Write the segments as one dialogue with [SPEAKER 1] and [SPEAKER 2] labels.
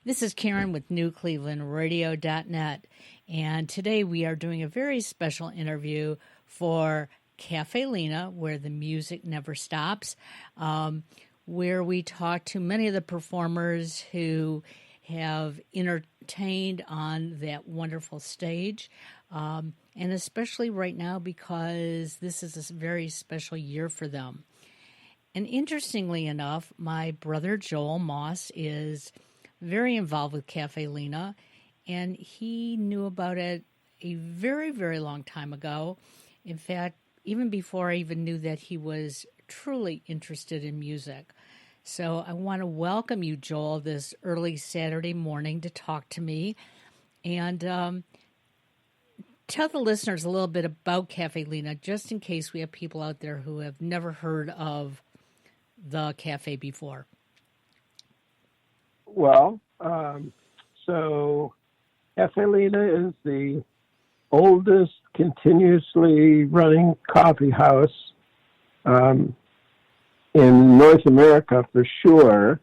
[SPEAKER 1] This is Karen with NewClevelandRadio.net, and today we are doing a very special interview for Cafe Lena, where the music never stops, where we talk to many of the performers who have entertained on that wonderful stage, and especially right now because this is a very special year for them. And interestingly enough, my brother Joel Moss is very involved with Cafe Lena, and he knew about it a very, very long time ago. In fact, even before I even knew that he was truly interested in music. So I want to welcome you, Joel, this early Saturday morning to talk to me and tell the listeners a little bit about Cafe Lena, just in case we have people out there who have never heard of the cafe before.
[SPEAKER 2] Well, so Cafe Lena is the oldest continuously running coffee house in North America for sure.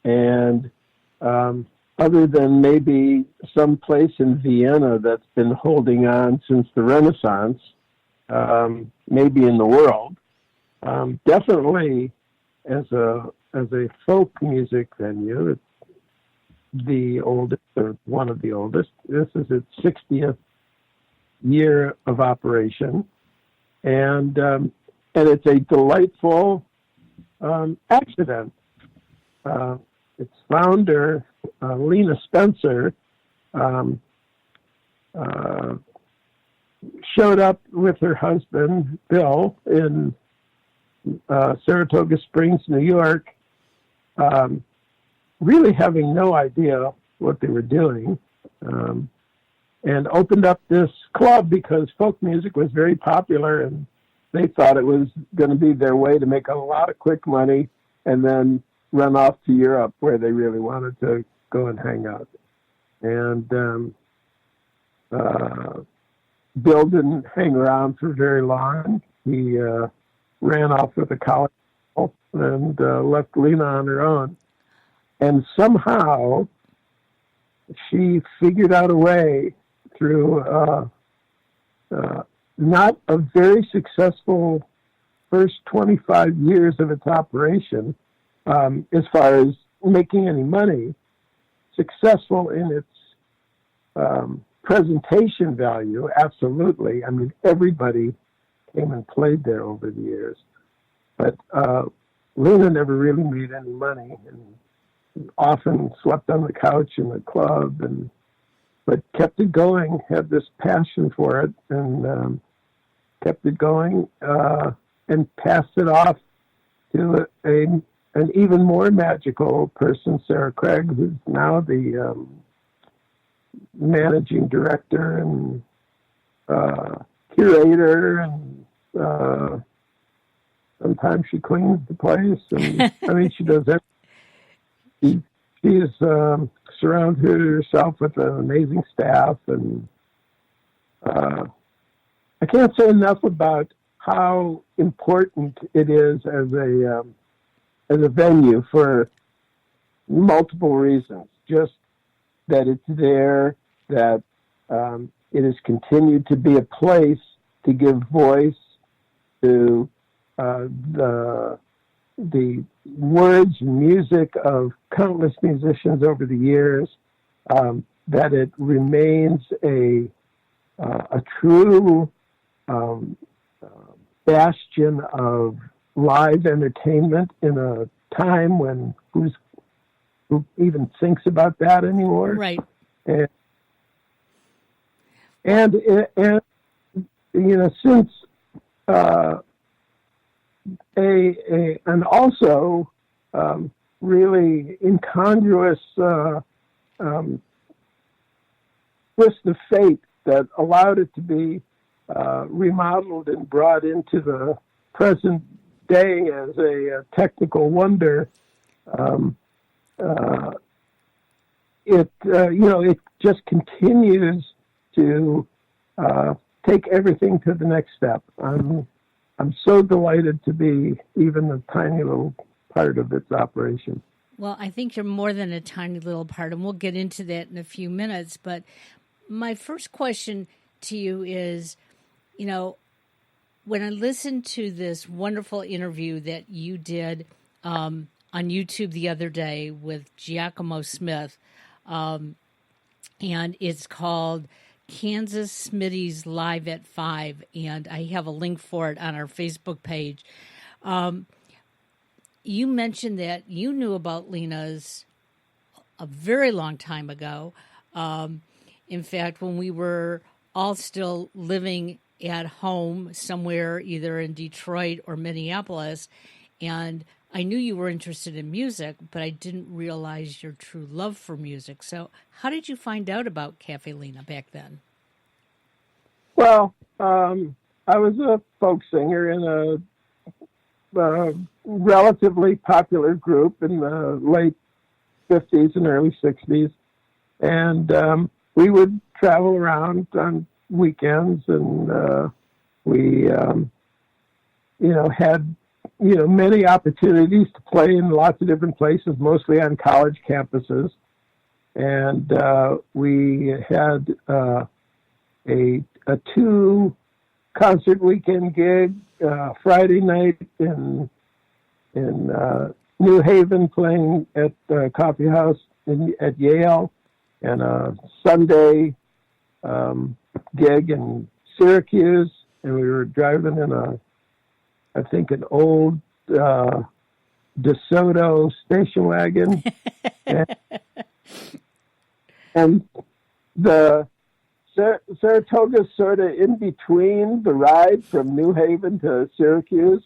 [SPEAKER 2] And other than maybe some place in Vienna that's been holding on since the Renaissance, maybe in the world, definitely as a folk music venue, it's the oldest, or one of the oldest. This is its 60th year of operation, and it's a delightful accident. Its founder, Lena Spencer, showed up with her husband Bill in Saratoga Springs, New York, really having no idea what they were doing, and opened up this club because folk music was very popular, and they thought it was going to be their way to make a lot of quick money and then run off to Europe where they really wanted to go and hang out. And Bill didn't hang around for very long. He ran off with a college and left Lena on her own. And somehow she figured out a way through not a very successful first 25 years of its operation, as far as making any money, successful in its presentation value, absolutely. I mean, everybody came and played there over the years. But Lena never really made any money, and often slept on the couch in the club, but kept it going, had this passion for it, and kept it going, and passed it off to an even more magical person, Sarah Craig, who's now the managing director and curator, and sometimes she cleans the place, and I mean, she does everything. She has surrounded herself with an amazing staff, and I can't say enough about how important it is as a venue for multiple reasons. Just that it's there, that it has continued to be a place to give voice to the words and music of countless musicians over the years, that it remains a true bastion of live entertainment in a time when who even thinks about that anymore?
[SPEAKER 1] Right.
[SPEAKER 2] And you know, since and also really incongruous twist of fate that allowed it to be remodeled and brought into the present day as a technical wonder. It just continues to take everything to the next step. I'm so delighted to be even a tiny little part of its operation.
[SPEAKER 1] Well, I think you're more than a tiny little part, and we'll get into that in a few minutes. But my first question to you is, you know, when I listened to this wonderful interview that you did on YouTube the other day with Giacomo Smith, and it's called Kansas Smitty's Live at 5, and I have a link for it on our Facebook page. You mentioned that you knew about Lena's a very long time ago. In fact, when we were all still living at home somewhere, either in Detroit or Minneapolis, and I knew you were interested in music, but I didn't realize your true love for music. So, how did you find out about Cafe Lena back then?
[SPEAKER 2] Well, I was a folk singer in a relatively popular group in the late 50s and early 60s. And we would travel around on weekends, and we, had, many opportunities to play in lots of different places, mostly on college campuses. And we had a 2-concert weekend gig, Friday night in New Haven, playing at the coffee house at Yale, and a Sunday gig in Syracuse. And we were driving in an old DeSoto station wagon. and the Saratoga's sort of in between the ride from New Haven to Syracuse.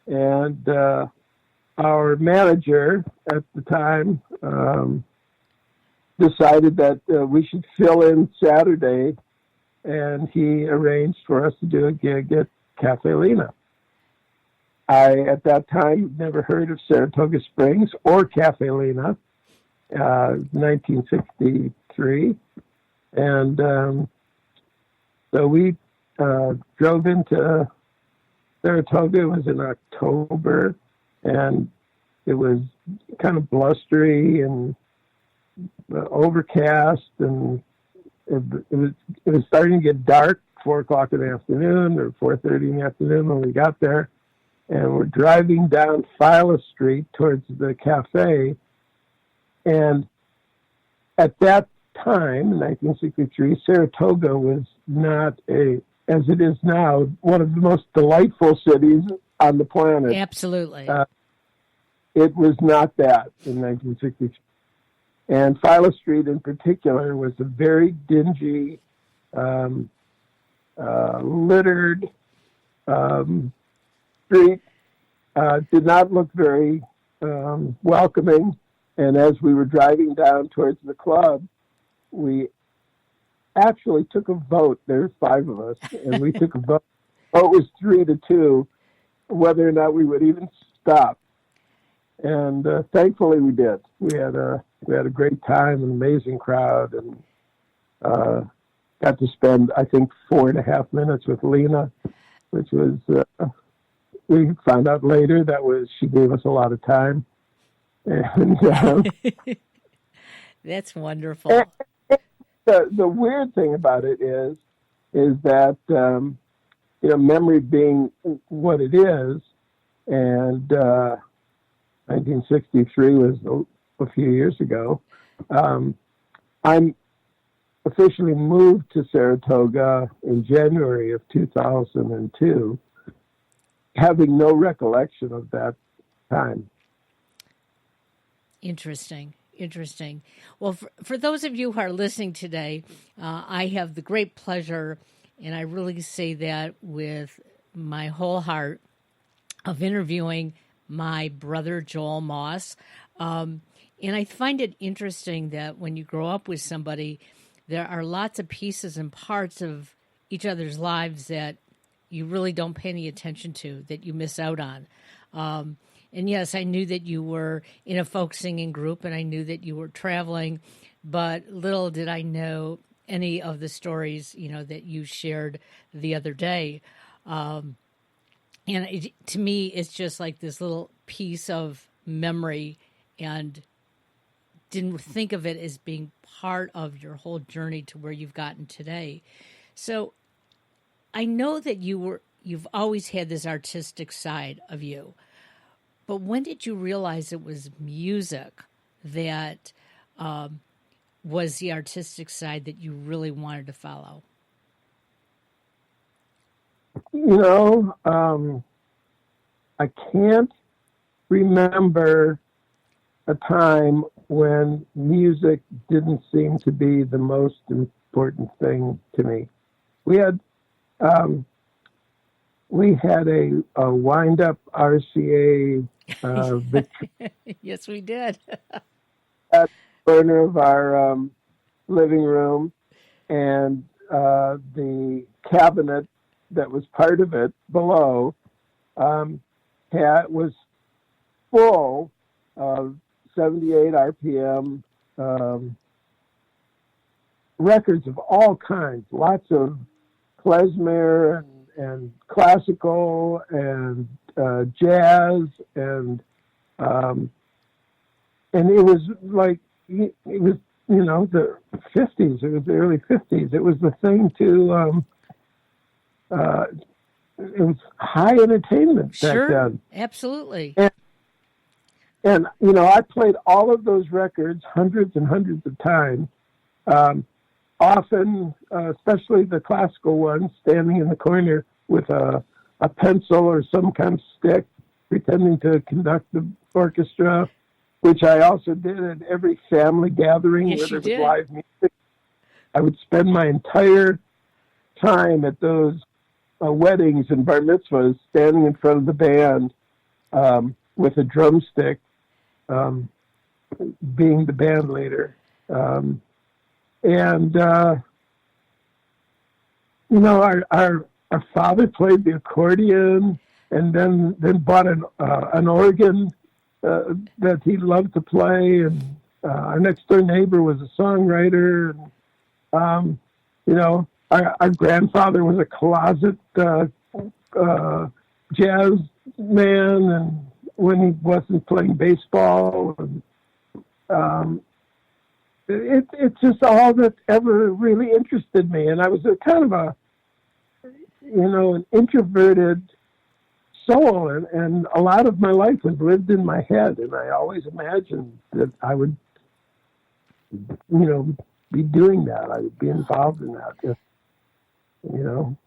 [SPEAKER 2] And our manager at the time decided that we should fill in Saturday, and he arranged for us to do a gig at Cafe Lena. I, at that time, never heard of Saratoga Springs or Cafe Lena, 1963. And so we drove into Saratoga. It was in October, and it was kind of blustery and overcast, and it was starting to get dark, 4:00 in the afternoon or 4:30 in the afternoon when we got there. And we're driving down Phila Street towards the cafe. And at that time, in 1963, Saratoga was not as it is now, one of the most delightful cities on the planet.
[SPEAKER 1] Absolutely.
[SPEAKER 2] It was not that in 1963. And Phila Street in particular was a very dingy, littered street. Did not look very welcoming. And as we were driving down towards the club, we actually took a vote. There's 5 of us, and we took a vote. The vote was 3-2, whether or not we would even stop. And thankfully, we did. We had a great time, an amazing crowd, and got to spend, I think, 4.5 minutes with Lena, which was. We found out later she gave us a lot of time. And
[SPEAKER 1] that's wonderful.
[SPEAKER 2] The weird thing about it is that memory being what it is, and 1963 was a few years ago. I'm officially moved to Saratoga in January of 2002, having no recollection of that time.
[SPEAKER 1] Interesting. Well, for those of you who are listening today, I have the great pleasure, and I really say that with my whole heart, of interviewing my brother, Joel Moss. And I find it interesting that when you grow up with somebody, there are lots of pieces and parts of each other's lives that you really don't pay any attention to, that you miss out on. And yes, I knew that you were in a folk singing group, and I knew that you were traveling, but little did I know any of the stories, that you shared the other day. And to me, it's just like this little piece of memory, and didn't think of it as being part of your whole journey to where you've gotten today. So I know that you've always had this artistic side of you, but when did you realize it was music that was the artistic side that you really wanted to follow?
[SPEAKER 2] I can't remember a time when music didn't seem to be the most important thing to me. We had a wind up RCA Victory
[SPEAKER 1] Yes, we did.
[SPEAKER 2] at the corner of our living room, and the cabinet that was part of it below was full of 78 RPM records of all kinds, lots of klezmer and classical and jazz, and it was like it was the 50s. It was the early 50s. It was the thing to it was high entertainment back then.
[SPEAKER 1] Absolutely.
[SPEAKER 2] And I played all of those records hundreds and hundreds of times. Often, especially the classical ones, standing in the corner with a pencil or some kind of stick, pretending to conduct the orchestra, which I also did at every family gathering where there was live music. I would spend my entire time at those weddings and bar mitzvahs standing in front of the band with a drumstick, being the band leader. Our father played the accordion, and then bought an organ that he loved to play. And our next door neighbor was a songwriter. And, our grandfather was a closet jazz man, and when he wasn't playing baseball, and it's just all that ever really interested me. And I was a kind of an introverted soul, and a lot of my life was lived in my head, and I always imagined that I would, be doing that. I would be involved in that.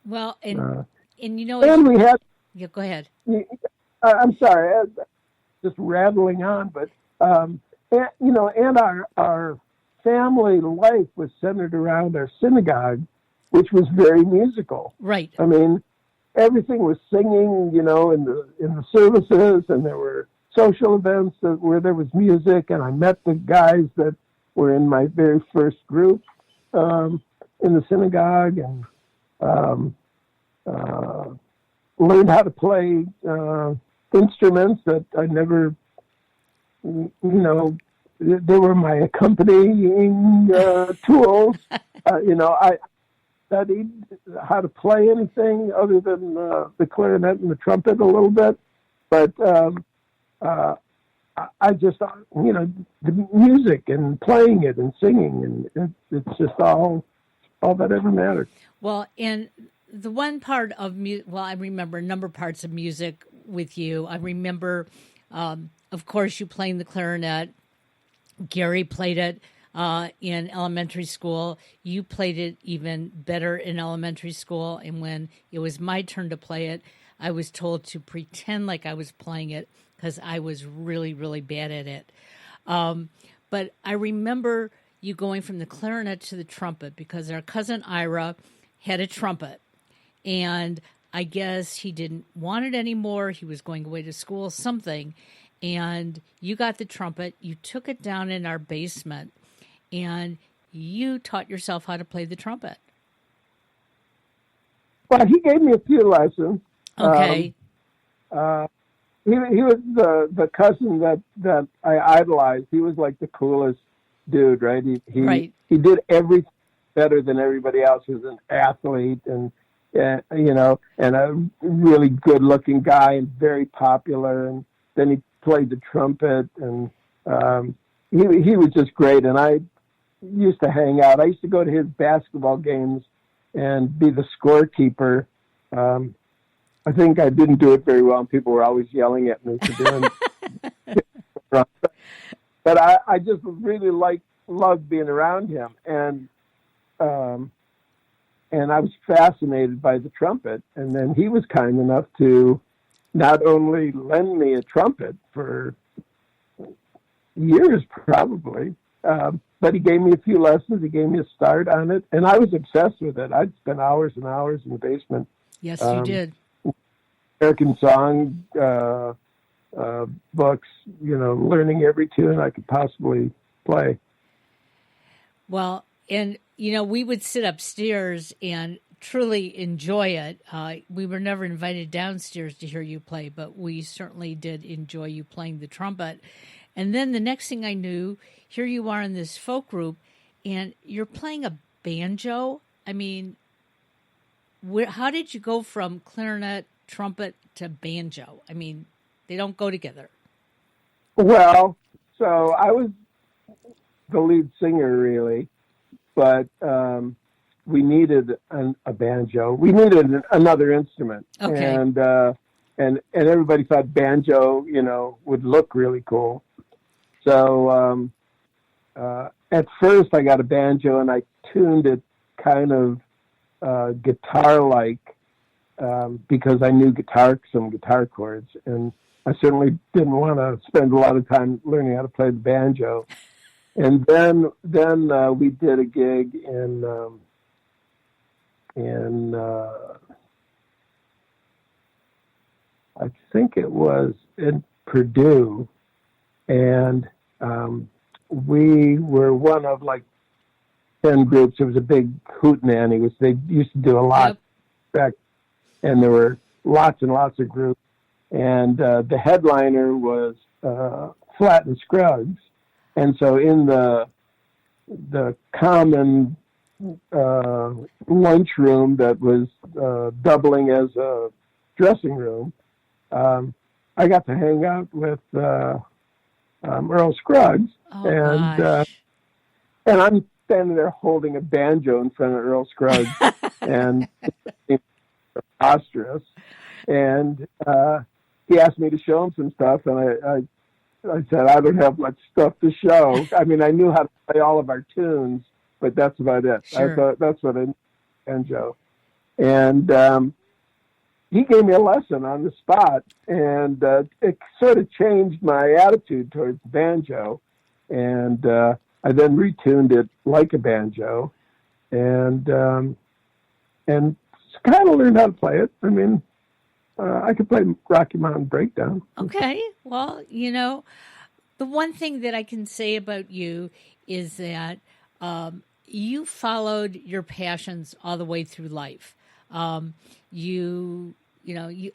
[SPEAKER 1] Well, and
[SPEAKER 2] we had.
[SPEAKER 1] Yeah, go ahead.
[SPEAKER 2] I'm sorry, just rattling on, but and our family life was centered around our synagogue, which was very musical.
[SPEAKER 1] Right.
[SPEAKER 2] I mean, everything was singing, in the services, and there were social events where there was music, and I met the guys that were in my very first group in the synagogue, and learned how to play instruments that I never, they were my accompanying tools. I studied how to play anything other than the clarinet and the trumpet a little bit, but I just, the music and playing it and singing, and it's just all that ever mattered.
[SPEAKER 1] Well, and the one part of I remember a number of parts of music with you. I remember, of course, you playing the clarinet. Gary played it in elementary school. You played it even better in elementary school. And when it was my turn to play it, I was told to pretend like I was playing it because I was really, really bad at it. But I remember you going from the clarinet to the trumpet because our cousin Ira had a trumpet. And I guess he didn't want it anymore. He was going away to school, something. And you got the trumpet. You took it down in our basement. And you taught yourself how to play the trumpet.
[SPEAKER 2] Well, he gave me a few lessons.
[SPEAKER 1] Okay.
[SPEAKER 2] He was the cousin that I idolized. He was like the coolest dude, right?
[SPEAKER 1] Right.
[SPEAKER 2] He did everything better than everybody else. He was an athlete and a really good-looking guy and very popular. And then he played the trumpet, and he was just great, and I used to hang out. I used to go to his basketball games and be the scorekeeper. I think I didn't do it very well, and people were always yelling at me for doing it. But I just really loved being around him, and I was fascinated by the trumpet. And then he was kind enough to not only lend me a trumpet for years, probably, but he gave me a few lessons. He gave me a start on it, and I was obsessed with it. I'd spend hours and hours in the basement.
[SPEAKER 1] Yes, you did.
[SPEAKER 2] American song books, learning every tune I could possibly play.
[SPEAKER 1] Well, and, we would sit upstairs and truly enjoy it. We were never invited downstairs to hear you play, but we certainly did enjoy you playing the trumpet. And then the next thing I knew, here you are in this folk group, and you're playing a banjo. I mean, how did you go from clarinet, trumpet to banjo? I mean, they don't go together.
[SPEAKER 2] Well, so I was the lead singer, really, but we needed a banjo. We needed another instrument.
[SPEAKER 1] Okay.
[SPEAKER 2] And everybody thought banjo, would look really cool. So at first I got a banjo and I tuned it kind of guitar-like because I knew some guitar chords, and I certainly didn't want to spend a lot of time learning how to play the banjo. And then we did a gig in I think it was in Purdue, and we were one of like 10 groups. It was a big hootenanny. They used to do a lot back, and there were lots and lots of groups. And the headliner was Flat and Scruggs, and so in the common lunchroom that was doubling as a dressing room, I got to hang out with Earl Scruggs, and I'm standing there holding a banjo in front of Earl Scruggs, and preposterous. And he asked me to show him some stuff, and I said, I don't have much stuff to show. I mean, I knew how to play all of our tunes, but that's about it.
[SPEAKER 1] Sure.
[SPEAKER 2] I thought that's what I knew, banjo. And he gave me a lesson on the spot, and it sort of changed my attitude towards the banjo. And I then retuned it like a banjo, and kind of learned how to play it. I mean, I could play Rocky Mountain Breakdown.
[SPEAKER 1] Okay. Well, the one thing that I can say about you is that you followed your passions all the way through life. You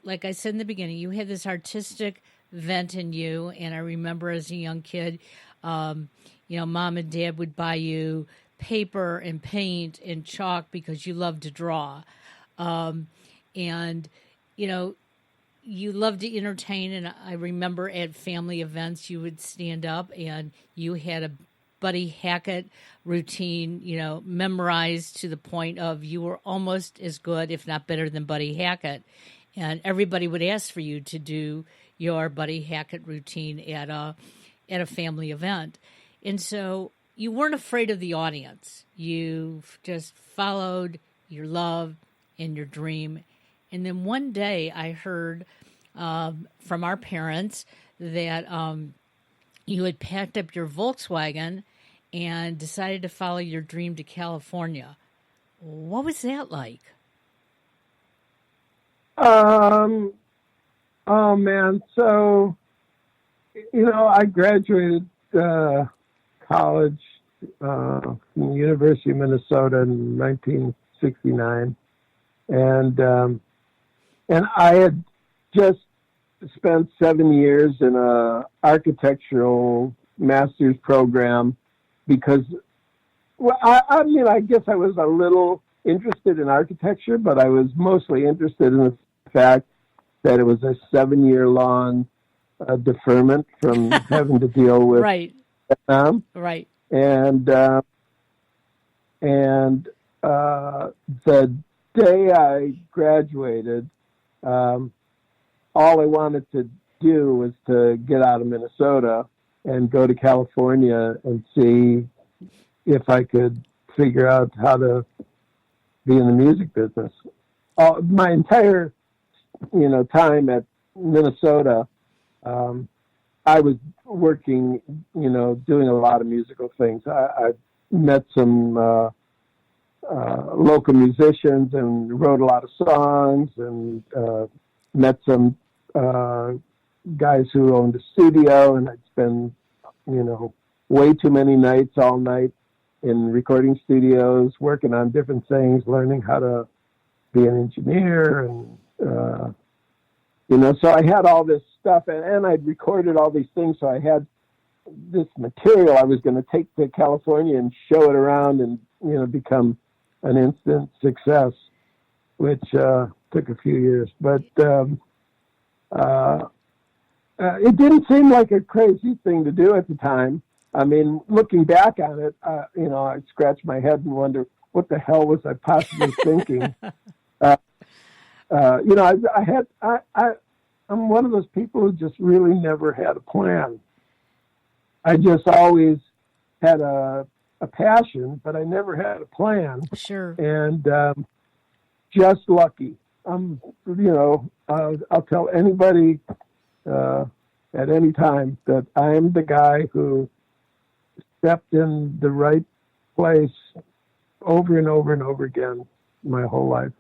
[SPEAKER 1] like I said in the beginning, you had this artistic vent in you. And I remember as a young kid, Mom and Dad would buy you paper and paint and chalk because you loved to draw. You love to entertain, and I remember at family events you would stand up and you had a Buddy Hackett routine, memorized to the point of you were almost as good, if not better, than Buddy Hackett. And everybody would ask for you to do your Buddy Hackett routine at a family event. And so you weren't afraid of the audience. You just followed your love and your dream. And then one day I heard from our parents that you had packed up your Volkswagen and decided to follow your dream to California. What was that like?
[SPEAKER 2] Oh man. So, I graduated college from the University of Minnesota in 1969. And I had just spent 7 years in a architectural master's program because, I guess I was a little interested in architecture, but I was mostly interested in the fact that it was a 7-year long deferment from having to deal with
[SPEAKER 1] right.
[SPEAKER 2] Vietnam,
[SPEAKER 1] Right.
[SPEAKER 2] and and uh, the day I graduated, um, all I wanted to do was to get out of Minnesota and go to California and see if I could figure out how to be in the music business. My entire, time at Minnesota, um, I was working, doing a lot of musical things. I met some local musicians and wrote a lot of songs, and met some uh, guys who owned a studio, and I'd spend, you know, way too many nights all night in recording studios, working on different things, learning how to be an engineer, and so I had all this stuff, and I'd recorded all these things, so I had this material I was going to take to California and show it around, and become an instant success, which took a few years, but uh, it didn't seem like a crazy thing to do at the time. I mean, looking back on it, I scratch my head and wonder what the hell was I possibly thinking. Uh, I'm one of those people who just really never had a plan. I just always had a passion, but I never had a plan,
[SPEAKER 1] Sure.
[SPEAKER 2] and just lucky. I'll tell anybody uh, at any time that I am the guy who stepped in the right place over and over and over again my whole life.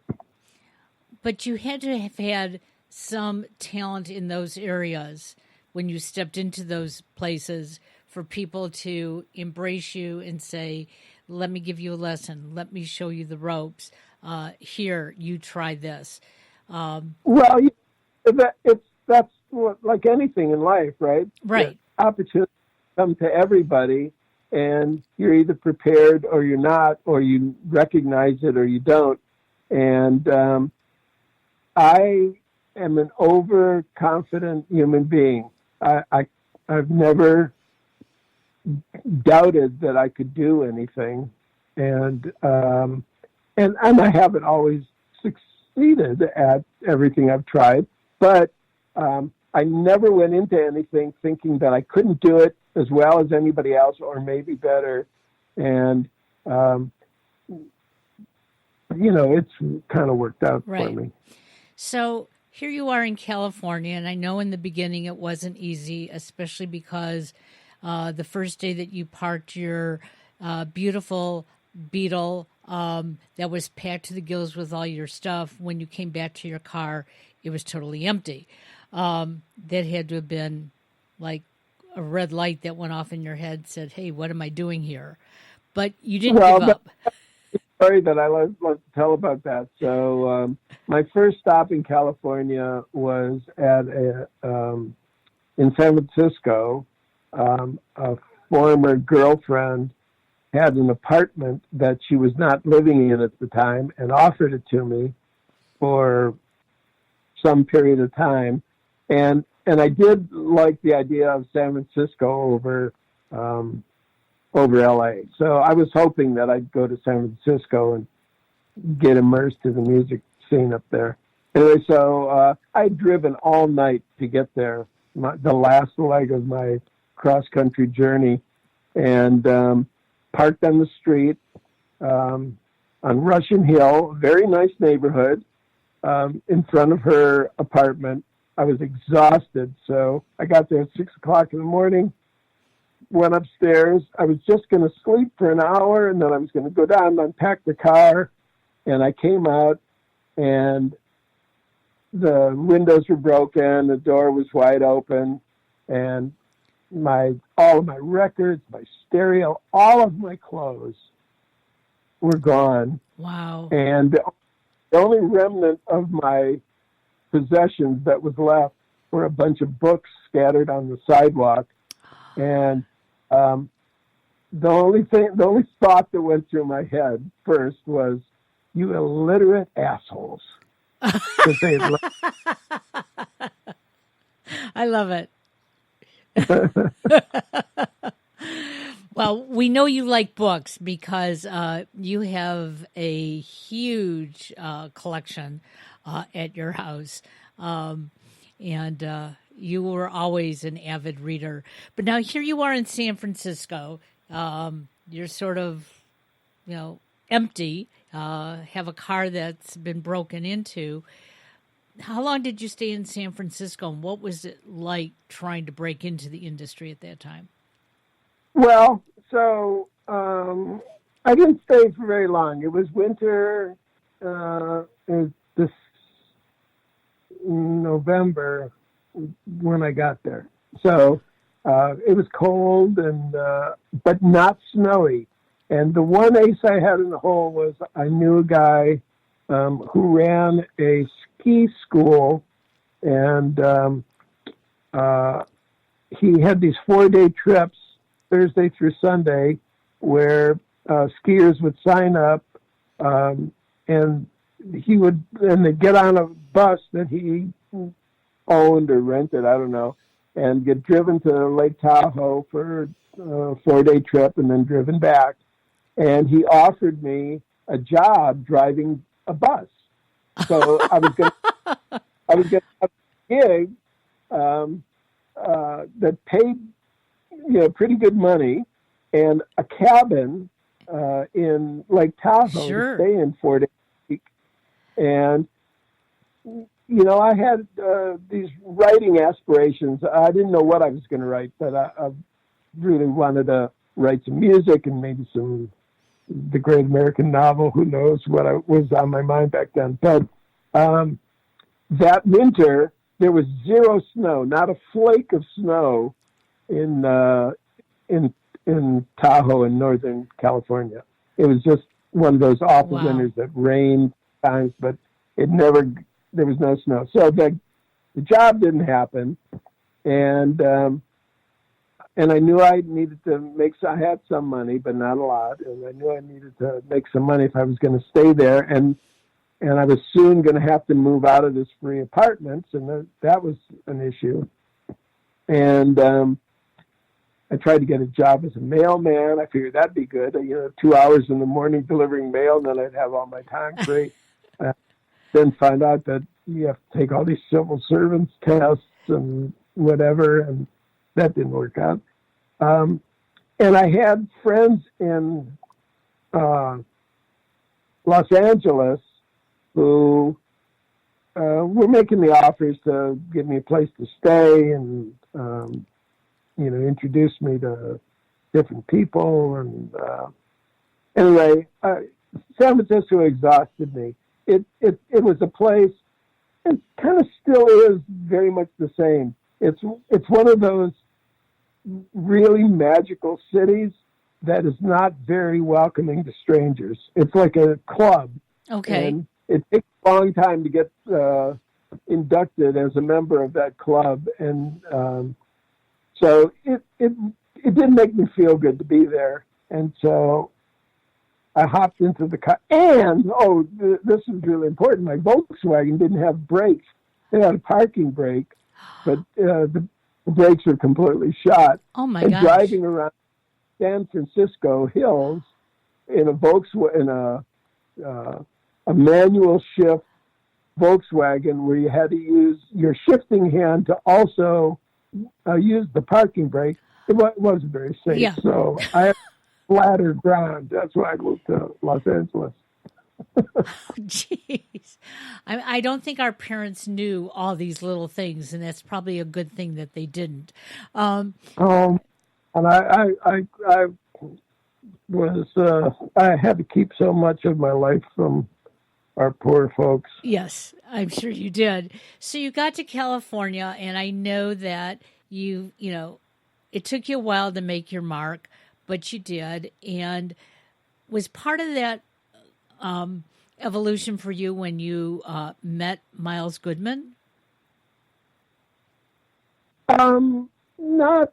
[SPEAKER 1] But you had to have had some talent in those areas when you stepped into those places for people to embrace you and say, let me give you a lesson. Let me show you the ropes. Here, you try this.
[SPEAKER 2] Well, that's like anything in life, right? That
[SPEAKER 1] Right.
[SPEAKER 2] opportunities come to everybody, and you're either prepared or you're not, or you recognize it or you don't. And I am an overconfident human being. I've never doubted that I could do anything, and I haven't always succeeded at everything I've tried, but I never went into anything thinking that I couldn't do it as well as anybody else, or maybe better. And it's kind of worked out for
[SPEAKER 1] Right.
[SPEAKER 2] me.
[SPEAKER 1] So here you are in California, and I know in the beginning it wasn't easy, especially because the first day that you parked your beautiful Beetle that was packed to the gills with all your stuff, when you came back to your car, it was totally empty. That had to have been like a red light that went off in your head, said, hey, what am I doing here? But you didn't
[SPEAKER 2] Well,
[SPEAKER 1] give up.
[SPEAKER 2] story that I love to tell about that. So my first stop in California was at in San Francisco. A former girlfriend had an apartment that she was not living in at the time and offered it to me for some period of time, and I did like the idea of San Francisco over LA. So I was hoping that I'd go to San Francisco and get immersed in the music scene up there. Anyway, so I'd driven all night to get there, the last leg of my cross-country journey, and parked on the street on Russian Hill, very nice neighborhood, in front of her apartment. I was exhausted, so I got there at 6 o'clock in the morning, went upstairs. I was just going to sleep for an hour, and then I was going to go down and unpack the car. And I came out, and the windows were broken, the door was wide open, and all of my records, my stereo, all of my clothes were gone.
[SPEAKER 1] Wow.
[SPEAKER 2] And the only remnant of my possessions that was left were a bunch of books scattered on the sidewalk. And the only thought that went through my head first was, "You illiterate assholes." Because they had
[SPEAKER 1] I love it. Well, we know you like books because you have a huge collection at your house. Um, and you were always an avid reader. But now here you are in San Francisco. You're sort of, empty, have a car that's been broken into. How long did you stay in San Francisco, and what was it like trying to break into the industry at that time?
[SPEAKER 2] Well, so I didn't stay for very long. It was winter, this November when I got there. So it was cold and but not snowy. And the one ace I had in the hole was I knew a guy who ran a ski school, and uh, he had these 4-day trips, Thursday through Sunday, where skiers would sign up, and they'd get on a bus that he owned or rented, I don't know, and get driven to Lake Tahoe for a 4-day trip and then driven back. And he offered me a job driving a bus. So I was going to have a gig that paid, pretty good money, and a cabin in Lake Tahoe to
[SPEAKER 1] Sure.
[SPEAKER 2] stay in 4 days a week. And I had these writing aspirations. I didn't know what I was going to write, but I really wanted to write some music and maybe the Great American Novel. Who knows what was on my mind back then? But that winter, there was zero snow, not a flake of snow in in Tahoe in Northern California. It was just one of those awful
[SPEAKER 1] Wow.
[SPEAKER 2] winters that rained times, but there was no snow. So the job didn't happen, and I knew I needed to I had some money, but not a lot, and I knew I needed to make some money if I was going to stay there, and I was soon going to have to move out of this free apartments, and that was an issue. And I tried to get a job as a mailman. I figured that'd be good. 2 hours in the morning delivering mail, and then I'd have all my time free. Then find out that you have to take all these civil servants tests and whatever, and that didn't work out. And I had friends in Los Angeles who were making the offers to give me a place to stay and introduce me to different people. And anyway, San Francisco exhausted me. It was a place. It kind of still is very much the same. It's one of those really magical cities that is not very welcoming to strangers. It's like a club.
[SPEAKER 1] Okay.
[SPEAKER 2] And it takes a long time to get inducted as a member of that club. And so it didn't make me feel good to be there. And so I hopped into the car. And, this is really important. My Volkswagen didn't have brakes. It had a parking brake, but the brakes were completely shot.
[SPEAKER 1] Oh my
[SPEAKER 2] And
[SPEAKER 1] gosh.
[SPEAKER 2] driving around San Francisco hills in a Volkswagen, a manual shift Volkswagen, where you had to use your shifting hand to also use the parking brake, it wasn't very safe.
[SPEAKER 1] Yeah.
[SPEAKER 2] So I had flatter ground. That's why I moved to Los Angeles.
[SPEAKER 1] Jeez. I don't think our parents knew all these little things, and that's probably a good thing that they didn't.
[SPEAKER 2] And I was I had to keep so much of my life from our poor folks.
[SPEAKER 1] Yes, I'm sure you did. So you got to California, and I know that it took you a while to make your mark, but you did. And was part of that evolution for you when you met Miles Goodman?
[SPEAKER 2] Not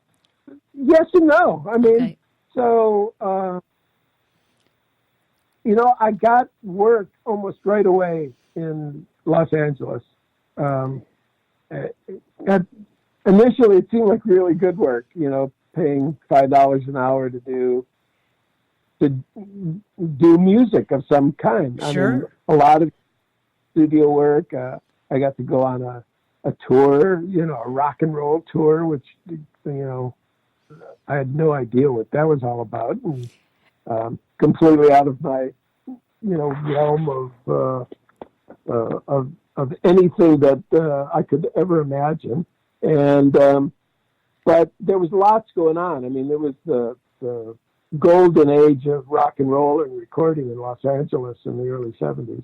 [SPEAKER 2] yes and no. I mean,
[SPEAKER 1] Okay.
[SPEAKER 2] so I got work almost right away in Los Angeles. At, initially, it seemed like really good work. paying $5 an hour to do music of some kind. I mean,
[SPEAKER 1] Sure.
[SPEAKER 2] a lot of studio work. I got to go on a tour, a rock and roll tour, which I had no idea what that was all about, and completely out of my realm of anything that I could ever imagine. And but there was lots going on. I mean, there was the golden age of rock and roll and recording in Los Angeles in the early '70s,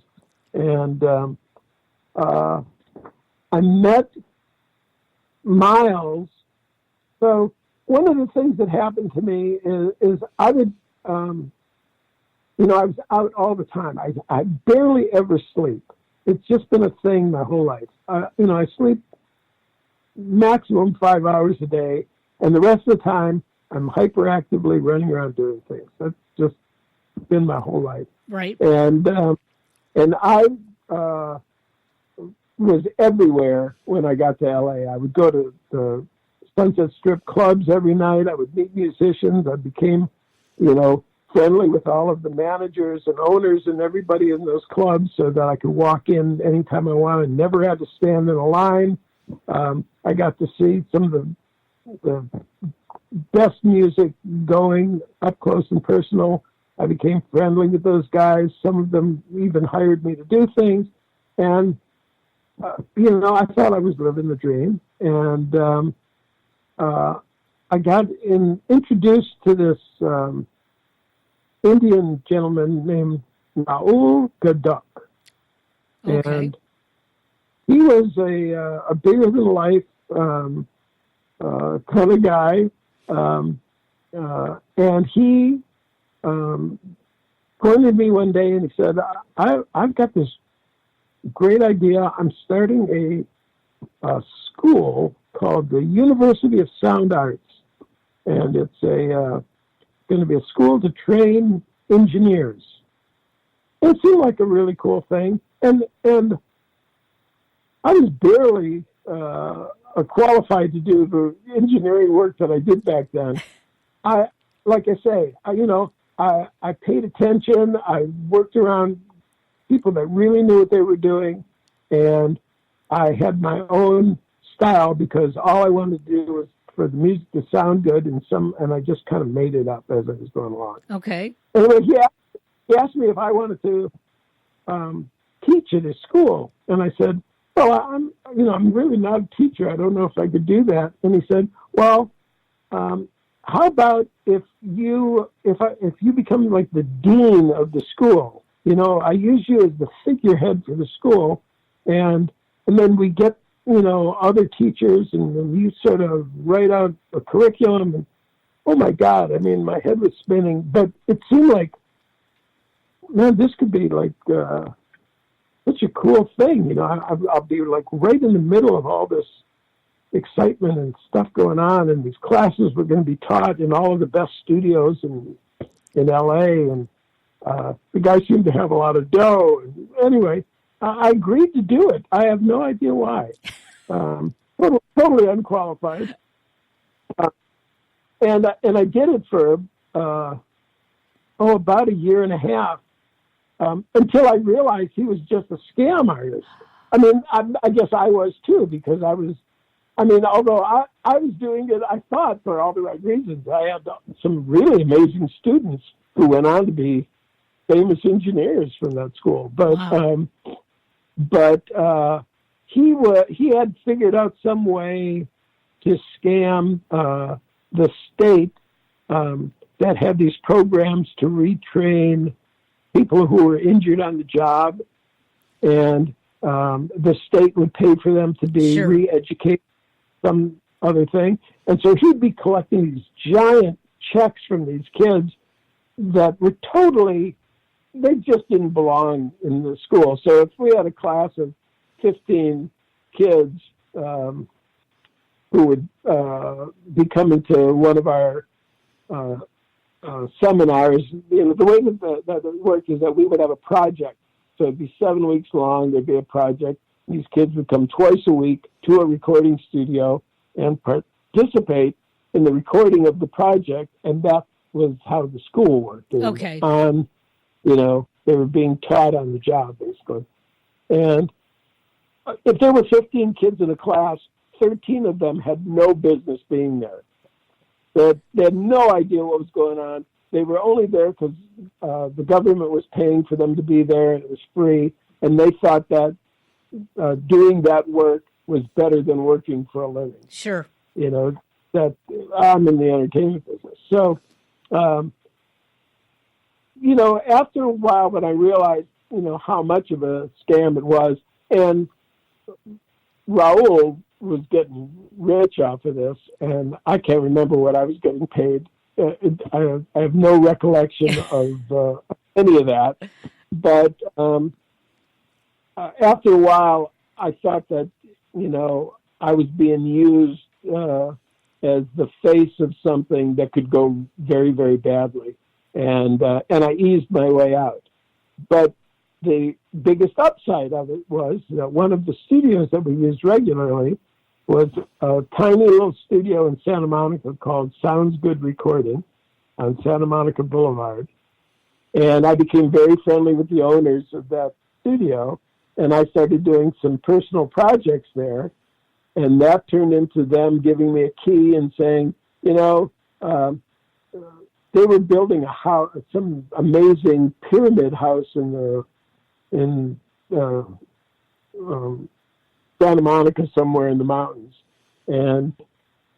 [SPEAKER 2] and I met Miles. So one of the things that happened to me is I would, I was out all the time. I barely ever sleep. It's just been a thing my whole life. I sleep maximum 5 hours a day, and the rest of the time I'm hyperactively running around doing things. That's just been my whole life.
[SPEAKER 1] Right.
[SPEAKER 2] And I was everywhere when I got to LA. I would go to the Sunset Strip clubs every night. I would meet musicians. I became, friendly with all of the managers and owners and everybody in those clubs so that I could walk in anytime I wanted. Never had to stand in a line. I got to see some of the best music going up close and personal. I became friendly with those guys. Some of them even hired me to do things. And, I thought I was living the dream. And I got introduced to this Indian gentleman named Raul Gaduk.
[SPEAKER 1] Okay.
[SPEAKER 2] And he was a bigger than life kind of guy. And he pointed me one day and he said, I've got this great idea. I'm starting a school called the University of Sound Arts. And it's going to be a school to train engineers. It seemed like a really cool thing. And I was barely qualified to do the engineering work that I did back then. I paid attention. I worked around people that really knew what they were doing, and I had my own style because all I wanted to do was for the music to sound good, and I just kind of made it up as I was going along.
[SPEAKER 1] Okay.
[SPEAKER 2] Anyway, he asked me if I wanted to teach at his school, and I said, "Well, I'm really not a teacher. I don't know if I could do that." And he said, "Well, how about if you become like the dean of the school? I use you as the figurehead for the school, and then we get other teachers, and then you sort of write out a curriculum." And oh my God, I mean, my head was spinning, but it seemed like, man, this could be like such a cool thing. I'll be like right in the middle of all this excitement and stuff going on, and these classes were going to be taught in all of the best studios in LA, and the guy seemed to have a lot of dough. And anyway, I agreed to do it. I have no idea why. Totally unqualified. And I did it for about a year and a half until I realized he was just a scam artist. I mean, I guess I was too, because although I was doing it, I thought, for all the right reasons. I had some really amazing students who went on to be famous engineers from that school. But
[SPEAKER 1] Wow.
[SPEAKER 2] He had figured out some way to scam the state that had these programs to retrain people who were injured on the job, and the state would pay for them to be
[SPEAKER 1] Sure.
[SPEAKER 2] re-educated, some other thing. And so he'd be collecting these giant checks from these kids that were they just didn't belong in the school. So if we had a class of 15 kids who would be coming to one of our seminars, the way that it worked is that we would have a project. So it'd be 7 weeks long. There'd be a project. These kids would come twice a week to a recording studio and participate in the recording of the project, and that was how the school worked. It was
[SPEAKER 1] Okay.
[SPEAKER 2] on, they were being taught on the job, basically. And if there were 15 kids in a class, 13 of them had no business being there. They had no idea what was going on. They were only there because the government was paying for them to be there, and it was free. And they thought that doing that work was better than working for a living.
[SPEAKER 1] Sure.
[SPEAKER 2] That I'm in the entertainment business. So, after a while, when I realized, how much of a scam it was, and Raul was getting rich off of this, and I can't remember what I was getting paid. I have no recollection of any of that. But after a while, I thought that, I was being used as the face of something that could go very, very badly. And I eased my way out. But the biggest upside of it was that one of the studios that we used regularly was a tiny little studio in Santa Monica called Sounds Good Recording on Santa Monica Boulevard. And I became very friendly with the owners of that studio, and I started doing some personal projects there. And that turned into them giving me a key and saying, they were building a house, some amazing pyramid house in Santa Monica, somewhere in the mountains. And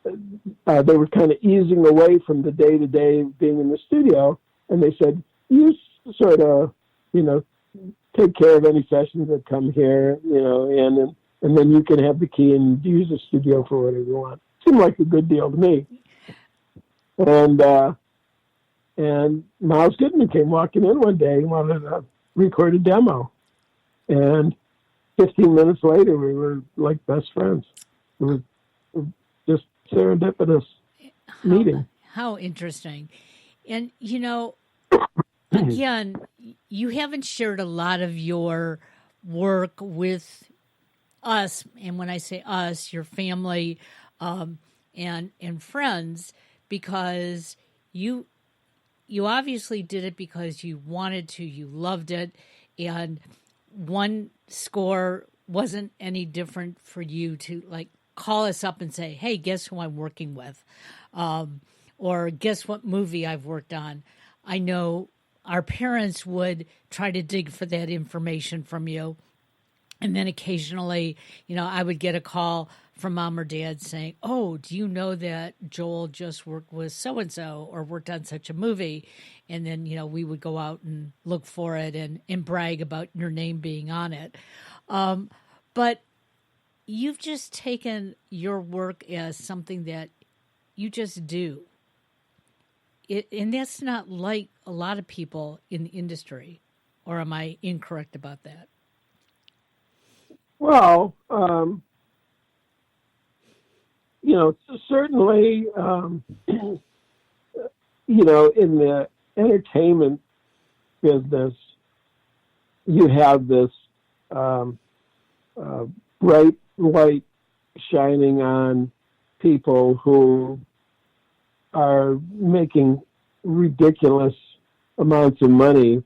[SPEAKER 2] they were kind of easing away from the day-to-day being in the studio. And they said, you sort of, take care of any sessions that come here, and then you can have the key and use the studio for whatever you want. Seemed like a good deal to me. And Miles Goodman came walking in one day and wanted to record a demo. And 15 minutes later, we were like best friends. It was just serendipitous meeting.
[SPEAKER 1] How interesting. And, again, you haven't shared a lot of your work with us. And when I say us, your family and friends, because you obviously did it because you wanted to, you loved it, and one score wasn't any different for you to call us up and say, hey, guess who I'm working with? Or guess what movie I've worked on? I know our parents would try to dig for that information from you. And then occasionally, I would get a call from mom or dad saying, oh, do you know that Joel just worked with so-and-so or worked on such a movie? And then, we would go out and look for it and brag about your name being on it. But you've just taken your work as something that you just do. And that's not like a lot of people in the industry. Or am I incorrect about that?
[SPEAKER 2] Well, certainly, in the entertainment business, you have this bright light shining on people who are making ridiculous amounts of money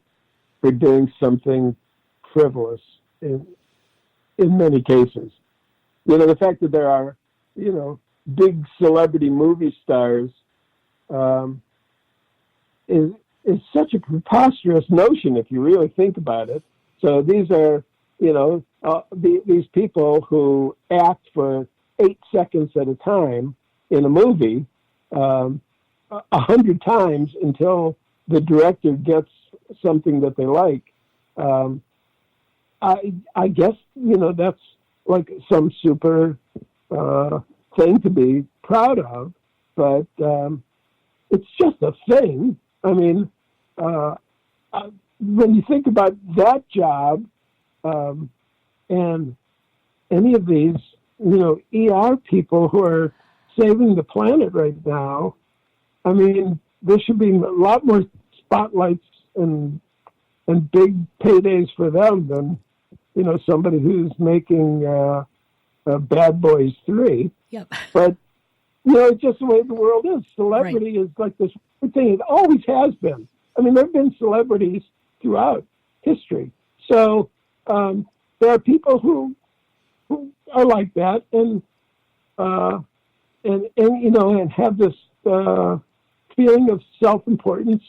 [SPEAKER 2] for doing something frivolous in many cases. The fact that there are, big celebrity movie stars is such a preposterous notion if you really think about it. So these are, these people who act for 8 seconds at a time in a movie 100 times until the director gets something that they like. I guess, that's like some super thing to be proud of, but it's just a thing. I mean, when you think about that job and any of these, ER people who are saving the planet right now, I mean, there should be a lot more spotlights and big paydays for them than, somebody who's making Bad Boys 3.
[SPEAKER 1] Yep.
[SPEAKER 2] But, it's just the way the world is.
[SPEAKER 1] Right.
[SPEAKER 2] Celebrity is like this thing. It always has been. I mean, there have been celebrities throughout history. So there are people who are like that, uh, and have this feeling of self-importance.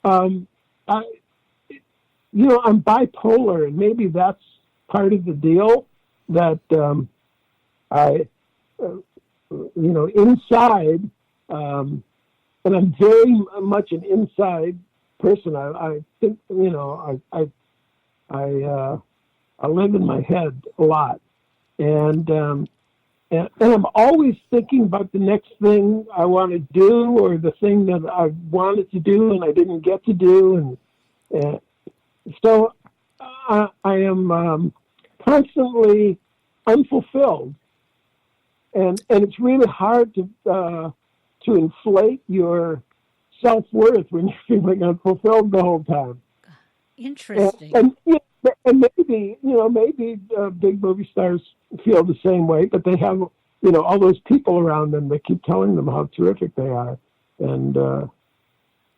[SPEAKER 2] I, I'm bipolar, and maybe that's part of the deal. That I, inside, and I'm very much an inside person. I think, I live in my head a lot, and I'm always thinking about the next thing I want to do, or the thing that I wanted to do and I didn't get to do, and so I am constantly unfulfilled, and it's really hard to inflate your self-worth when you're feeling unfulfilled the whole time.
[SPEAKER 1] Interesting.
[SPEAKER 2] And maybe big movie stars feel the same way, but they have all those people around them that keep telling them how terrific they are, and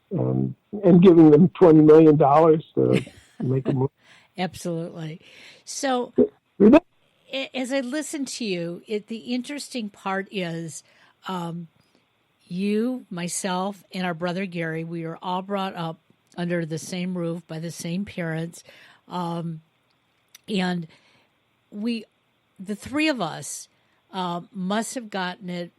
[SPEAKER 2] giving them $20 million to make a movie.
[SPEAKER 1] Absolutely. So as I listen to you, the interesting part is you, myself, and our brother Gary, we were all brought up under the same roof by the same parents. And the three of us must have gotten it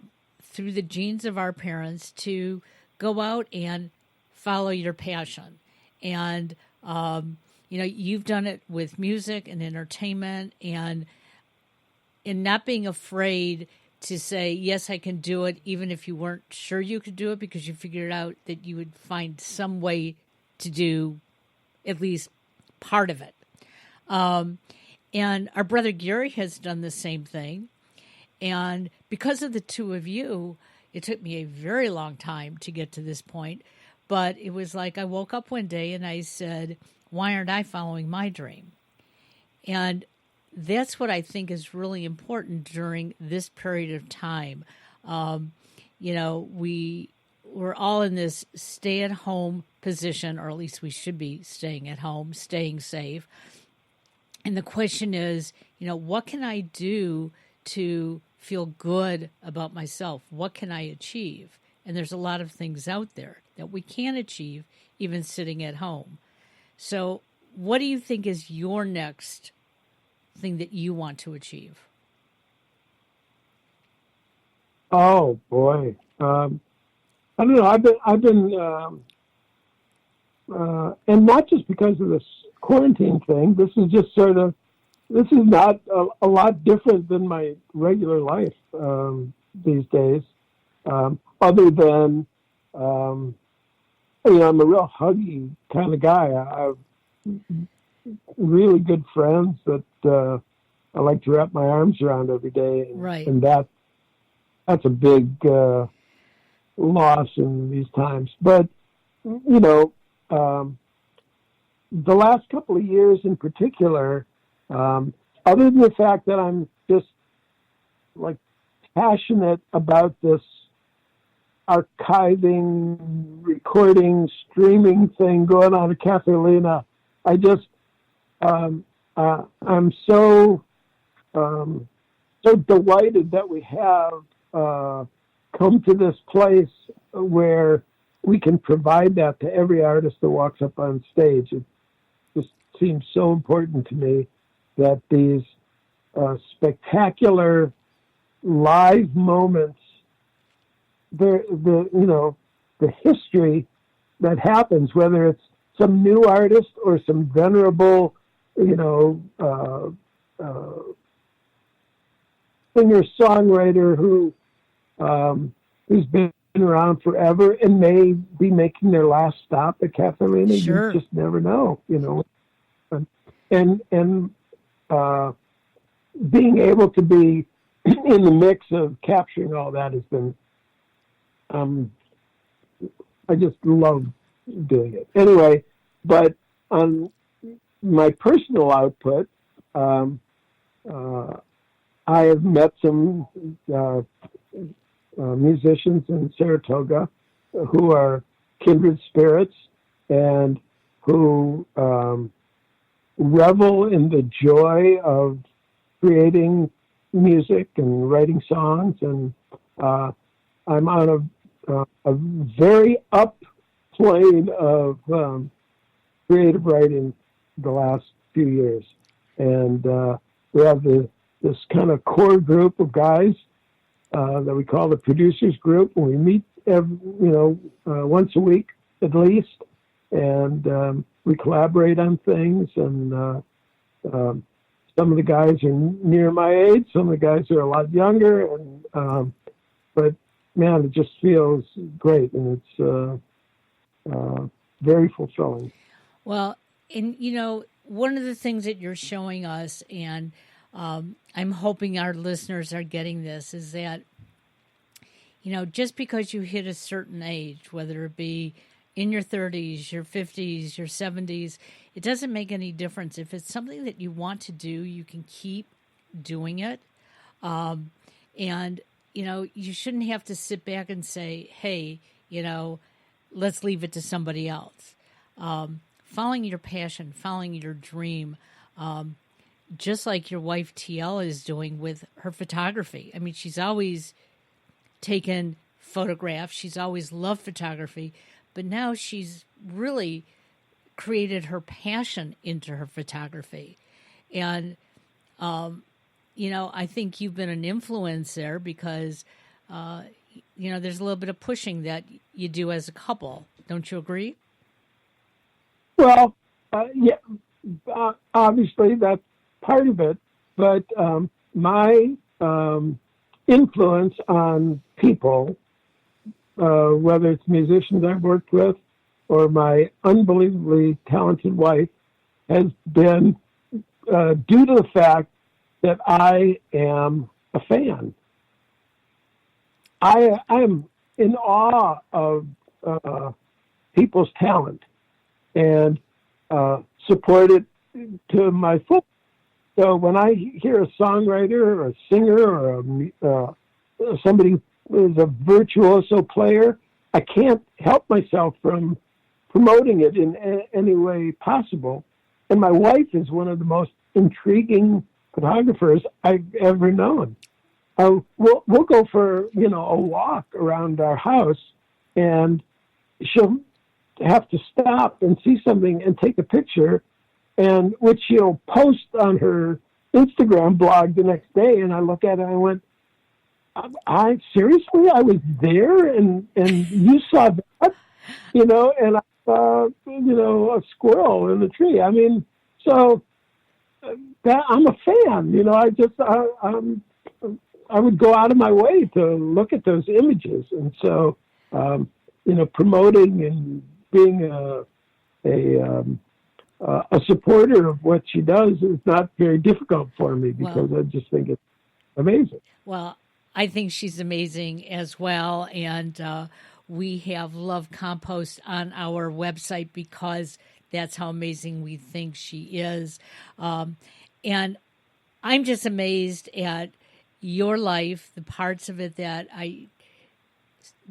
[SPEAKER 1] through the genes of our parents to go out and follow your passion. And, you've done it with music and entertainment, and in not being afraid to say, yes, I can do it, even if you weren't sure you could do it, because you figured out that you would find some way to do at least part of it. And our brother Gary has done the same thing. And because of the two of you, it took me a very long time to get to this point. But it was like I woke up one day and I said, why aren't I following my dream? And that's what I think is really important during this period of time. We're all in this stay-at-home position, or at least we should be staying at home, staying safe. And the question is, what can I do to feel good about myself? What can I achieve? And there's a lot of things out there that we can achieve even sitting at home. So what do you think is your next thing that you want to achieve?
[SPEAKER 2] Oh boy, I don't know. I've been, and not just because of this quarantine thing. This is just this is not a lot different than my regular life these days. Other than, I'm a real huggy kind of guy. I have really good friends that I like to wrap my arms around every day,
[SPEAKER 1] Right.
[SPEAKER 2] and that's a big loss in these times. But the last couple of years in particular, other than the fact that I'm just like passionate about this archiving, recording, streaming thing going on at Cafe Lena, I just I'm so delighted that we have come to this place where we can provide that to every artist that walks up on stage. It just seems so important to me that these spectacular live moments, the history that happens, whether it's some new artist or some venerable, singer-songwriter who's been around forever and may be making their last stop at Cafe Lena.
[SPEAKER 1] Sure.
[SPEAKER 2] You just never know, and being able to be in the mix of capturing all that has been, I just love doing it. Anyway, but on my personal output, I have met some musicians in Saratoga who are kindred spirits and who revel in the joy of creating music and writing songs. And I'm on a very up plane of creative writing the last few years. And we have this kind of core group of guys that we call the producers group, and we meet once a week at least, and we collaborate on things. And some of the guys are near my age, some of the guys are a lot younger, and but man, it just feels great, and it's very fulfilling.
[SPEAKER 1] Well, and one of the things that you're showing us, and I'm hoping our listeners are getting this, is that, just because you hit a certain age, whether it be in your 30s, your 50s, your 70s, it doesn't make any difference. If it's something that you want to do, you can keep doing it. And, you shouldn't have to sit back and say, hey, let's leave it to somebody else. Following your passion, following your dream, just like your wife TL is doing with her photography. I mean, she's always taken photographs. She's always loved photography, but now she's really created her passion into her photography. And, I think you've been an influence there because, there's a little bit of pushing that you do as a couple. Don't you agree?
[SPEAKER 2] Well, yeah, obviously that's part of it, but my influence on people, whether it's musicians I've worked with or my unbelievably talented wife, has been due to the fact that I am a fan. I am in awe of people's talent and support it to my full. So when I hear a songwriter or a singer or somebody who is a virtuoso player, I can't help myself from promoting it in any way possible. And my wife is one of the most intriguing photographers I've ever known. We'll go for a walk around our house, and she'll have to stop and see something and take a picture, and which she'll post on her Instagram blog the next day. And I look at it and I went, I seriously, I was there, and you saw that, and I saw, a squirrel in the tree. I mean, so that I'm a fan. I would go out of my way to look at those images, and so promoting and being a supporter of what she does is not very difficult for me because I just think it's amazing.
[SPEAKER 1] Well, I think she's amazing as well, and we have Love Compost on our website because that's how amazing we think she is. And I'm just amazed at your life, the parts of it that I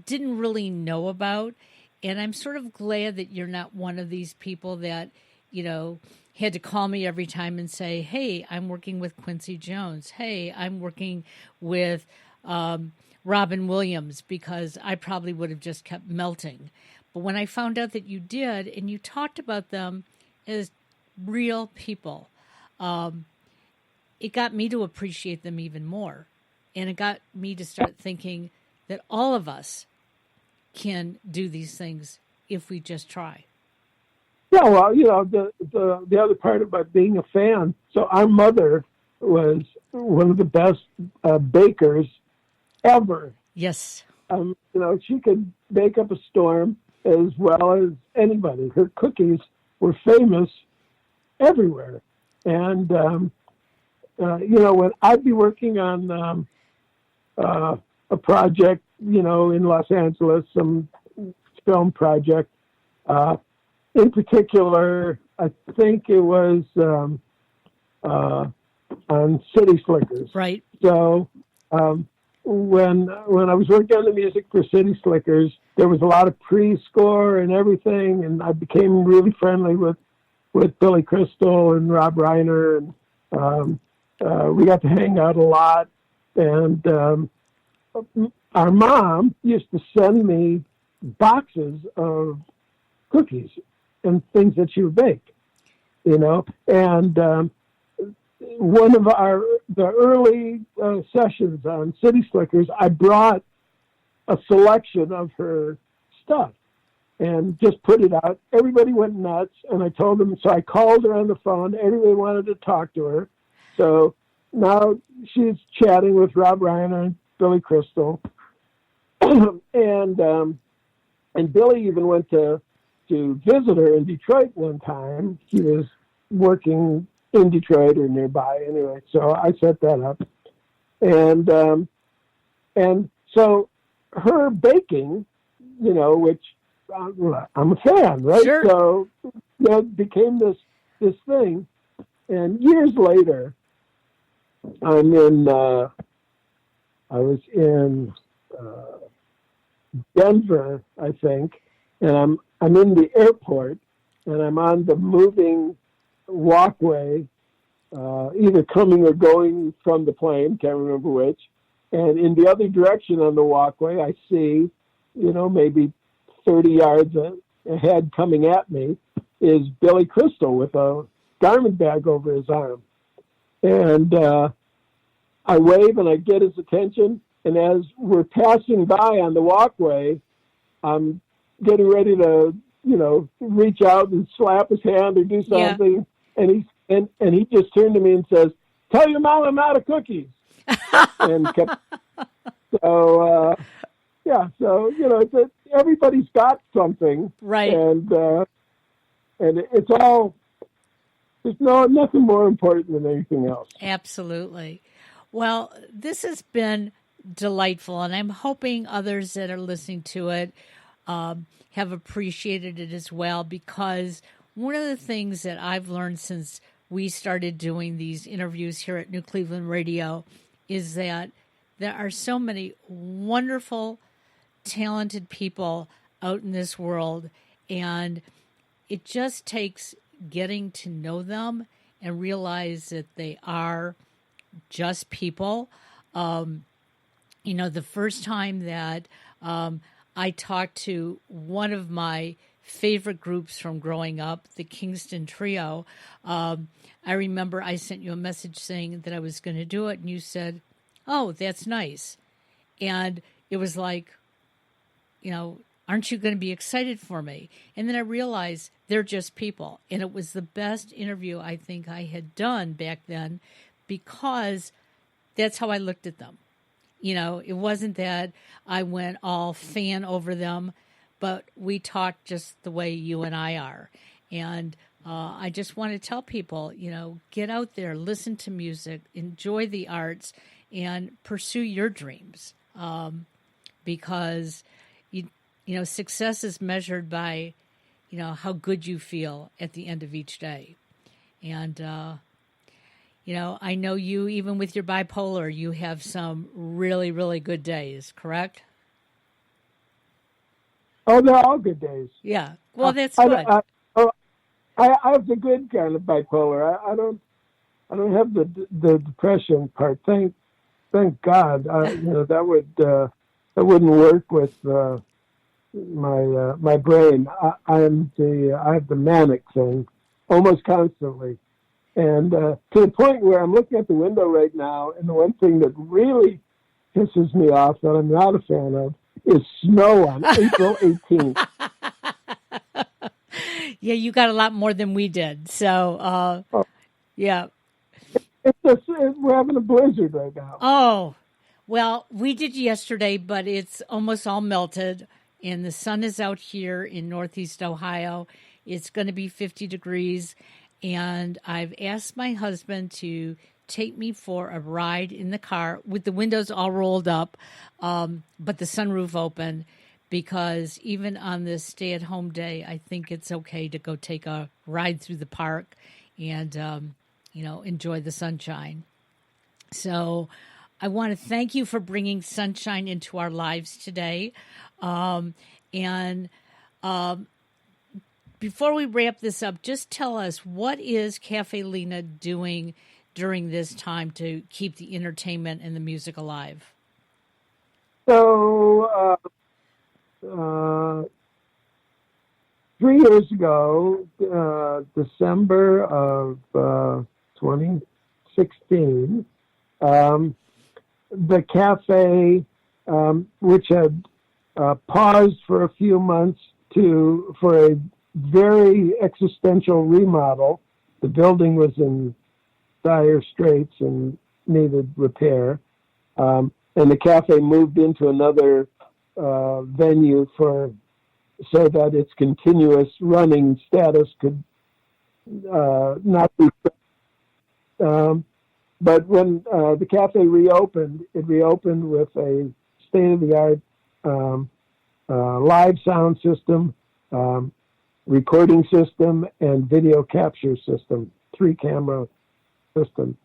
[SPEAKER 1] didn't really know about. And I'm sort of glad that you're not one of these people that, had to call me every time and say, hey, I'm working with Quincy Jones. Hey, I'm working with Robin Williams, because I probably would have just kept melting. But when I found out that you did, and you talked about them as real people, it got me to appreciate them even more. And it got me to start thinking that all of us can do these things if we just try.
[SPEAKER 2] Yeah, well, the other part about being a fan. So our mother was one of the best bakers ever.
[SPEAKER 1] Yes.
[SPEAKER 2] She could bake up a storm as well as anybody. Her cookies were famous everywhere. And, when I'd be working on a project, in Los Angeles, some film project, in particular, I think it was on City Slickers.
[SPEAKER 1] Right.
[SPEAKER 2] So when I was working on the music for City Slickers, there was a lot of pre-score and everything, and I became really friendly with Billy Crystal and Rob Reiner, and we got to hang out a lot. And our mom used to send me boxes of cookies and things that she would bake, and one of the early sessions on City Slickers, I brought a selection of her stuff and just put it out. Everybody went nuts, and I told them. So I called her on the phone. Everybody wanted to talk to her. So now she's chatting with Rob Reiner and Billy Crystal, and Billy even went to visit her in Detroit one time. He was working in Detroit or nearby anyway. So I set that up. And so her baking, which I'm a fan, right?
[SPEAKER 1] Sure.
[SPEAKER 2] So it became this thing. And years later, I was in Denver, I think, and I'm in the airport, and I'm on the moving walkway, either coming or going from the plane, can't remember which. And in the other direction on the walkway, I see, maybe 30 yards ahead coming at me is Billy Crystal with a garment bag over his arm. And I wave and I get his attention. And as we're passing by on the walkway, I'm getting ready to, reach out and slap his hand or do something. Yeah. And he just turned to me and says, "Tell your mom I'm out of cookies." And kept, so, everybody's got something.
[SPEAKER 1] Right.
[SPEAKER 2] And it's all, there's nothing more important than anything else.
[SPEAKER 1] Absolutely. Well, this has been delightful, and I'm hoping others that are listening to it have appreciated it as well, because one of the things that I've learned since we started doing these interviews here at New Cleveland Radio is that there are so many wonderful, talented people out in this world, and it just takes getting to know them and realize that they are just people. The first time that I talked to one of my favorite groups from growing up, the Kingston Trio, I remember I sent you a message saying that I was going to do it, and you said, "Oh, that's nice." And it was like, aren't you going to be excited for me? And then I realized they're just people. And it was the best interview I think I had done back then, because that's how I looked at them. It wasn't that I went all fan over them, but we talked just the way you and I are. And I just want to tell people, get out there, listen to music, enjoy the arts, and pursue your dreams. Because, success is measured by, how good you feel at the end of each day. And, I know you, even with your bipolar, you have some really, really good days, correct?
[SPEAKER 2] Oh, they're all good days.
[SPEAKER 1] Yeah. Well, that's good.
[SPEAKER 2] I have the good kind of bipolar. I don't have the depression part. Thank God. That wouldn't work with my brain. I have the manic thing almost constantly. And to the point where I'm looking at the window right now, and the one thing that really pisses me off that I'm not a fan of is snow on April 18th.
[SPEAKER 1] Yeah, you got a lot more than we did. So, yeah.
[SPEAKER 2] We're having a blizzard right now.
[SPEAKER 1] Oh, well, we did yesterday, but it's almost all melted, and the sun is out here in Northeast Ohio. It's going to be 50 degrees. And I've asked my husband to take me for a ride in the car with the windows all rolled up, but the sunroof open, because even on this stay-at-home day, I think it's okay to go take a ride through the park and, enjoy the sunshine. So I want to thank you for bringing sunshine into our lives today. And before we wrap this up, just tell us, what is Cafe Lena doing during this time to keep the entertainment and the music alive?
[SPEAKER 2] So, 3 years ago, December of 2016, the cafe, which had paused for a few months for a very existential remodel. The building was in dire straits and needed repair. And the cafe moved into another venue so that its continuous running status could not be. But when the cafe reopened, it reopened with a state-of-the-art live sound system, recording system, and video capture system, 3-camera system.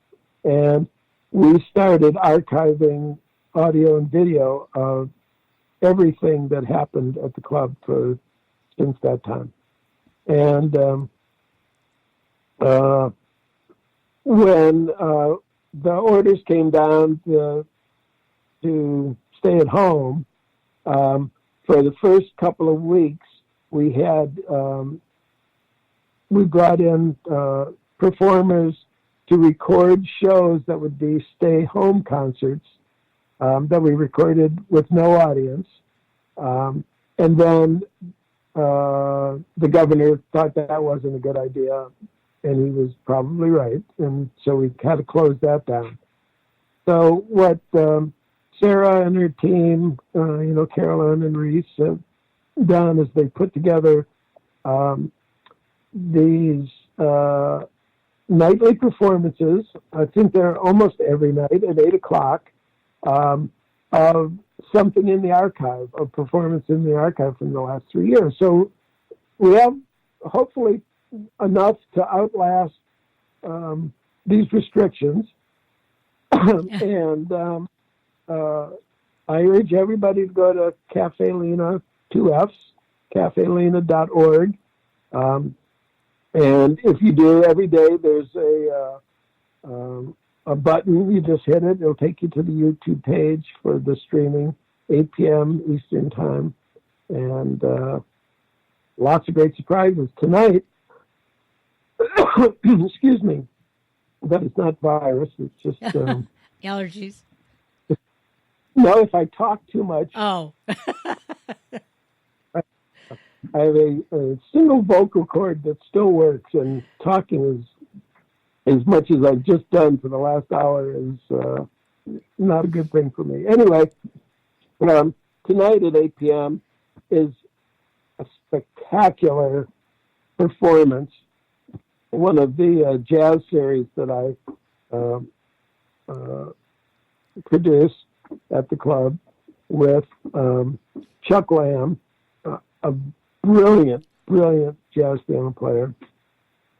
[SPEAKER 2] And we started archiving audio and video of everything that happened at the club since that time. And when the orders came down to stay at home, for the first couple of weeks, we brought in performers to record shows that would be stay-home concerts that we recorded with no audience. And then the governor thought that wasn't a good idea, and he was probably right. And so we had to close that down. So what Sarah and her team, Carolyn and Reese, have done is they put together these nightly performances. I think they're almost every night at 8 o'clock, of something in the archive, of performance in the archive from the last 3 years. So we have hopefully enough to outlast these restrictions. And I urge everybody to go to Cafe Lena, 2Fs, cafelena.org. And if you do, every day there's a button. You just hit it. It'll take you to the YouTube page for the streaming, 8 p.m. Eastern Time. And lots of great surprises tonight. Excuse me. But it's not virus. It's just...
[SPEAKER 1] allergies.
[SPEAKER 2] No, if I talk too much...
[SPEAKER 1] Oh.
[SPEAKER 2] I have a single vocal cord that still works, and talking as much as I've just done for the last hour is not a good thing for me. Anyway, tonight at 8 p.m. is a spectacular performance, one of the jazz series that I produced at the club with Chuck Lamb, a brilliant jazz piano player.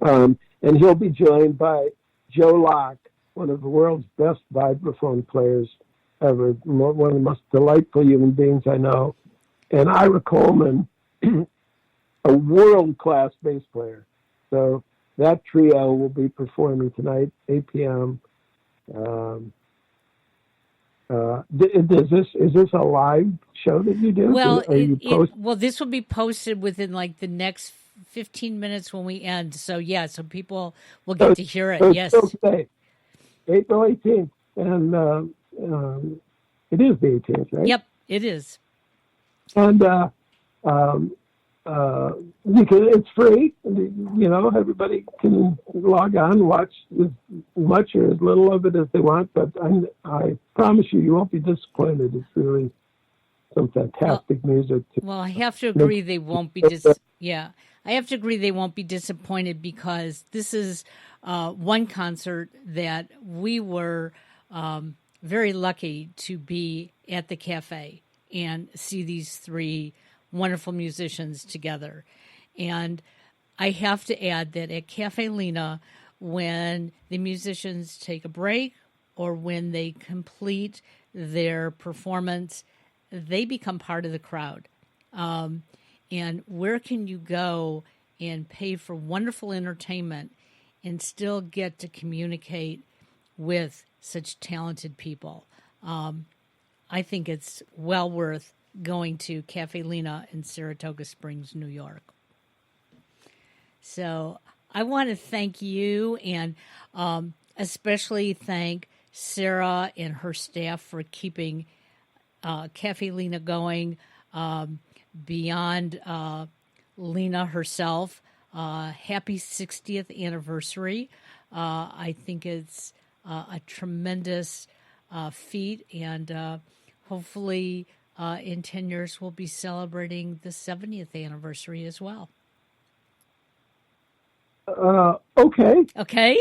[SPEAKER 2] And he'll be joined by Joe Locke, one of the world's best vibraphone players ever, one of the most delightful human beings I know, and Ira Coleman, a world-class bass player. So that trio will be performing tonight, 8 p.m. Is this a live show that you do?
[SPEAKER 1] Well, well, this will be posted within like the next 15 minutes when we end. So yeah, so people will get to hear it. Yes.
[SPEAKER 2] Okay. April 18th, and it is the 18th, right?
[SPEAKER 1] Yep, it is.
[SPEAKER 2] And it's free. Everybody can log on, watch as much or as little of it as they want. But I promise you won't be disappointed. It's really some fantastic music.
[SPEAKER 1] Well, I have to agree they won't be I have to agree they won't be disappointed, because this is one concert that we were very lucky to be at the cafe and see these three wonderful musicians together. And I have to add that at Cafe Lena, when the musicians take a break or when they complete their performance, they become part of the crowd. And where can you go and pay for wonderful entertainment and still get to communicate with such talented people? I think it's well worth going to Cafe Lena in Saratoga Springs, New York. So I want to thank you and especially thank Sarah and her staff for keeping Cafe Lena going beyond Lena herself. Happy 60th anniversary. I think it's a tremendous feat, and hopefully in 10 years we'll be celebrating the 70th anniversary as well.
[SPEAKER 2] Okay.
[SPEAKER 1] Okay?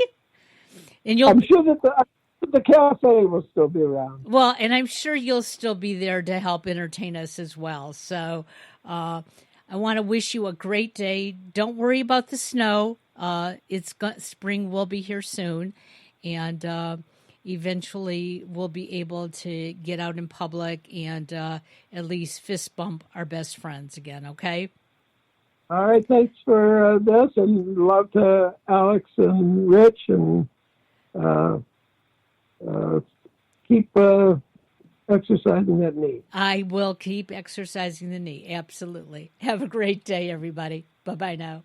[SPEAKER 1] And
[SPEAKER 2] I'm sure that the cafe will still be around.
[SPEAKER 1] Well, and I'm sure you'll still be there to help entertain us as well. So I want to wish you a great day. Don't worry about the snow. Spring will be here soon, and eventually we'll be able to get out in public and at least fist bump our best friends again, okay?
[SPEAKER 2] All right, thanks for this, and love to Alex and Rich, and keep exercising that knee.
[SPEAKER 1] I will keep exercising the knee, absolutely. Have a great day, everybody. Bye-bye now.